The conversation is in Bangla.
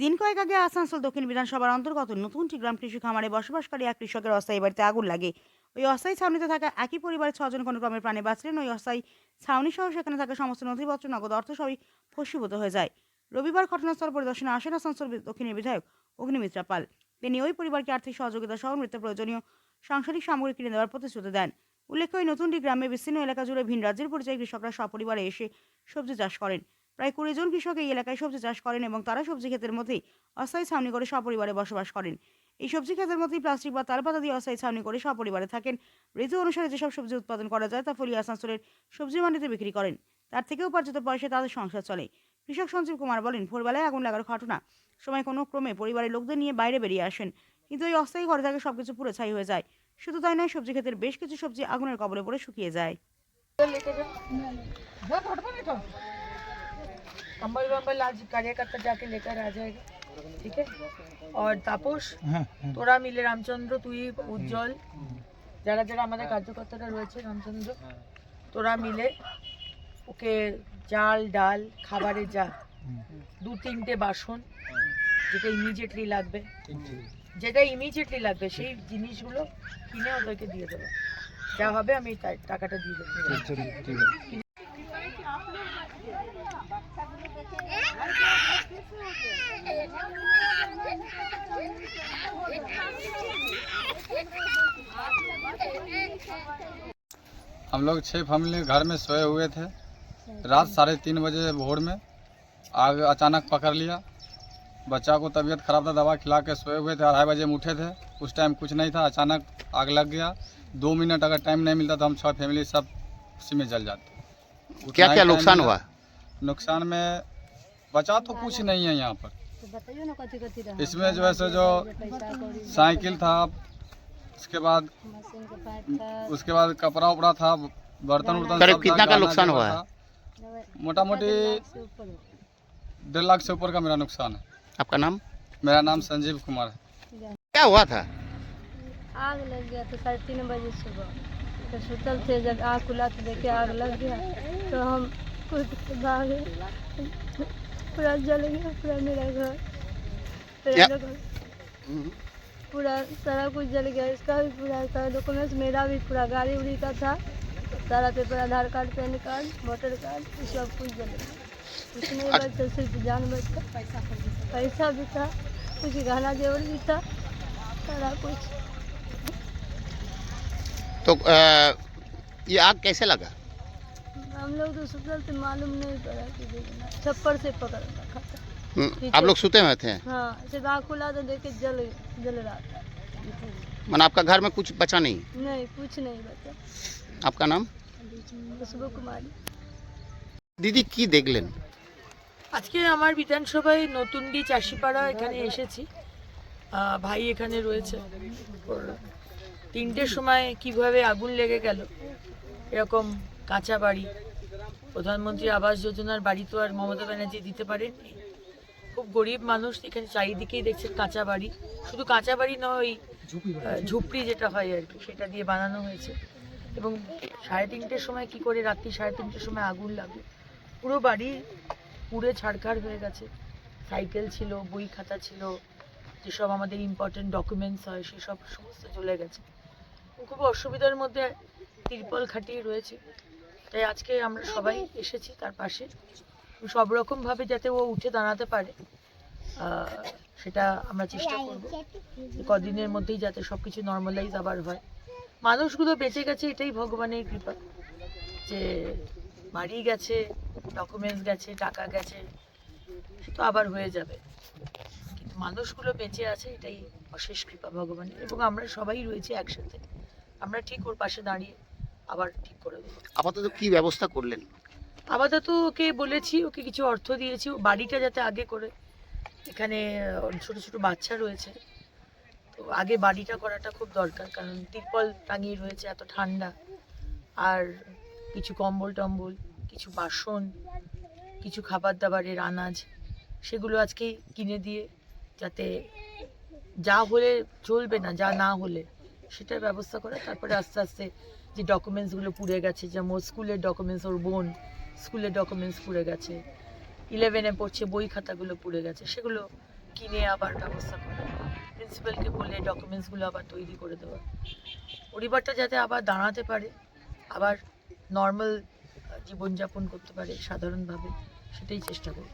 দিন কয়েক আগে আসানসোল দক্ষিণ বিধানসভার অন্তর্গত নতুনটি গ্রাম কৃষি খামারে বসবাসকারী এক কৃষকের অস্থায়ী বাড়িতে আগুন লাগে। ওই অস্থায়ী ছাউনিতে থাকা একই পরিবারের 6 জন কোনো ক্রমে প্রাণে বাঁচলেন। ওই অস্থায়ী ছাউনি সহ সেখানে থাকা সমস্ত নথিপত্র, নগদ অর্থ সবই ভস্মীভূত হয়ে যায়। রবিবার ঘটনাস্থল পরিদর্শনে আসেন আসানসোল দক্ষিণের বিধায়ক অগ্নিমিত্রা পাল। তিনি ওই পরিবারকে আর্থিক সহযোগিতা সহ নিত্য প্রয়োজনীয় সাংসারিক সামগ্রী কিনে দেওয়ার প্রতিশ্রুতি দেন। উল্লেখ্য, ওই নতুনটি গ্রামে বিস্তীর্ণ এলাকা জুড়ে ভিন রাজ্যের পরিযায়ী কৃষকরা সপরিবারে এসে সবজি চাষ করেন। প্রায় 20 জন কৃষক এই এলাকায় সবজি চাষ করেন এবং তারা সবজি ক্ষেতের মধ্যেই অস্থায়ী ছাউনি করে সপরিবারে বসবাস করেন। এই সবজি ক্ষেতের মধ্যেই প্লাস্টিক বা তালপাতা দিয়ে অস্থায়ী ছাউনি করে সপরিবারে থাকেন। ঋতু অনুসারে যেসব সবজি উৎপাদন করা যায় তা ফলিয়ে আসানসোলের সবজি মান্ডিতে বিক্রি করেন। তার থেকে উপার্জিত পয়সায় তাদের সংসার চলে। কৃষক সঞ্জীব কুমার বলেন, ভোরবেলায় আগুন লাগার ঘটনা সময় কোনো ক্রমে পরিবারের লোকদের নিয়ে বাইরে বেরিয়ে আসেন, কিন্তু এই অস্থায়ী ঘরে থাকে সবকিছু পুরো ছাই হয়ে যায়। শুধু তাই নয়, সবজি ক্ষেতের বেশ কিছু সবজি আগুনের কবলে পড়ে শুকিয়ে যায়। कंबल वंबल आज कार्यकर्ता जाके लेकर आ जाएगा, ठीक है। और तापस তোরা মিলে রামচন্দ্র, তুই, উজ্জ্বল, যারা যারা আমাদের কার্যকর্তারা রয়েছে, রামচন্দ্র, তোরা মিলে ওকে চাল ডাল খাবারের যা 2-3টে বাসন যেটা ইমিডিয়েটলি লাগবে সেই জিনিসগুলো কিনে ওদেরকে দিয়ে দেবো। যা হবে আমি টাকাটা দিয়ে দেবো। हम लोग 6 फैमिली घर में सोए हुए थे। रात 3:30 बजे भोर में आग अचानक पकड़ लिया। बच्चा को तबीयत खराब था, दवा खिला के सोए हुए थे। 2:30 बजे में उठे थे, उस टाइम कुछ नहीं था, अचानक आग लग गया। 2 मिनट अगर टाइम नहीं मिलता तो हम 6 फैमिली सब उसी में जल जाते। क्या क्या नुकसान हुआ? नुकसान में बचा तो कुछ नहीं है यहाँ पर। इसमें जो है सो जो साइकिल था, उसके बाद कपड़ा उपड़ा था, बर्तन उर्तन करीब सब था, कितना का गहना नुकसान जेवर हुआ है? था। मोटा मोटी 1.5 लाख से ऊपर का मेरा नुकसान है। आपका नाम? मेरा नाम संजीव कुमार है। क्या हुआ था? आग लग गया तो 3:30 बजे सुबह, तो सुतल थे, जब आग खुला तो देखे आग लग गया, तो हम कूद के भागे। पूरा जल गया, पूरा मेरा घर, या- पूरा सारा कुछ जल गया। इसका भी पूरा सारा डॉक्यूमेंट्स, मेरा भी पूरा गाड़ी उड़ी का था, सारा paper, Aadhaar card, PAN card, voter card, ये सब कुछ जल गया। कुछ नहीं बचा, सिर्फ जान बचा। पैसा भी था, कुछ गहना जेवर भी था, सारा कुछ। तो ये आग कैसे लगा? हम लोग तो सुतल थे, मालूम नहीं पड़ा कि छप्पर से पकड़ रखा था। आप लोग सुते हुए थे? हाँ, सिर्फ आँख खुला तो देखे जल रहा था। माना आपका घर में कुछ बचा नहीं? नहीं, कुछ नहीं बचा। आपका नाम? खुशबू कुमारी। দিদি কি দেখলেন? আজকে আমার বিধানসভায় নতুনডি চাষিপাড়া এখানে এসেছি। ভাই এখানে রয়েছে। ওর 3টের সময় কিভাবে আগুন লেগে গেল, এরকম কাঁচা বাড়ি, প্রধানমন্ত্রী আবাস যোজনার বাড়ি তো আর মমতা ব্যানার্জি দিতে পারেননি। খুব গরিব মানুষ, এখানে চারিদিকেই দেখছেন কাঁচা বাড়ি। শুধু কাঁচা বাড়ি নয়, ওই ঝুপড়ি যেটা হয় আর কি, সেটা দিয়ে বানানো হয়েছে। এবং 3:30টের সময় কি করে রাত্রি 3:30টের সময় আগুন লাগলো, পুরো বাড়ি পুড়ে ছাড়খাড় হয়ে গেছে। সাইকেল ছিল, বই খাতা ছিল, যেসব আমাদের ইম্পর্টেন্ট ডকুমেন্টস হয় সেসব সমস্ত চলে গেছে। খুব অসুবিধার মধ্যে তিরপল খাটিয়ে রয়েছে। তাই আজকে আমরা সবাই এসেছি তার পাশে, সব রকমভাবে যাতে ও উঠে দাঁড়াতে পারে সেটা আমরা চেষ্টা করব। কদিনের মধ্যেই যাতে সব কিছু নর্মালাইজ আবার হয়। মানুষগুলো বেঁচে গেছে, এটাই ভগবানের কৃপা, যে বাড়ি গেছে, ডকুমেন্টস গেছে, টাকা গেছে, সে তো আবার হয়ে যাবে, কিন্তু মানুষগুলো বেঁচে আছে, এটাই অশেষ কৃপা ভগবানের। এবং আমরা সবাই রয়েছি একসাথে, আমরা ঠিক ওর পাশে দাঁড়িয়ে আবার ঠিক করে দেবো। আপাতত কি ব্যবস্থা করলেন? আপাতত ওকে বলেছি, ওকে কিছু অর্থ দিয়েছি, ও বাড়িটা যাতে আগে করে, এখানে ছোট ছোট বাচ্চা রয়েছে, তো আগে বাড়িটা করাটা খুব দরকার, কারণ তিরপল টাঙিয়ে রয়েছে, এত ঠান্ডা। আর কিছু কম্বল টম্বল, কিছু বাসন, কিছু খাবার দাবারের আনাজ, সেগুলো আজকেই কিনে দিয়ে, যাতে যা হলে চলবে না, যা না হলে সেটার ব্যবস্থা করা। তারপরে আস্তে আস্তে যে ডকুমেন্টসগুলো পুড়ে গেছে, যেমন স্কুলের ডকুমেন্টস, ওর বোন স্কুলের ডকুমেন্টস পুড়ে গেছে, 11-এ পড়ছে, বই খাতাগুলো পুড়ে গেছে, সেগুলো কিনে আবার ব্যবস্থা করা, প্রিন্সিপালকে বলে ডকুমেন্টসগুলো আবার তৈরি করে দেওয়া, পরিবারটা যাতে আবার দাঁড়াতে পারে, আবার নর্মাল জীবনযাপন করতে পারে সাধারণভাবে, সেটাই চেষ্টা করব।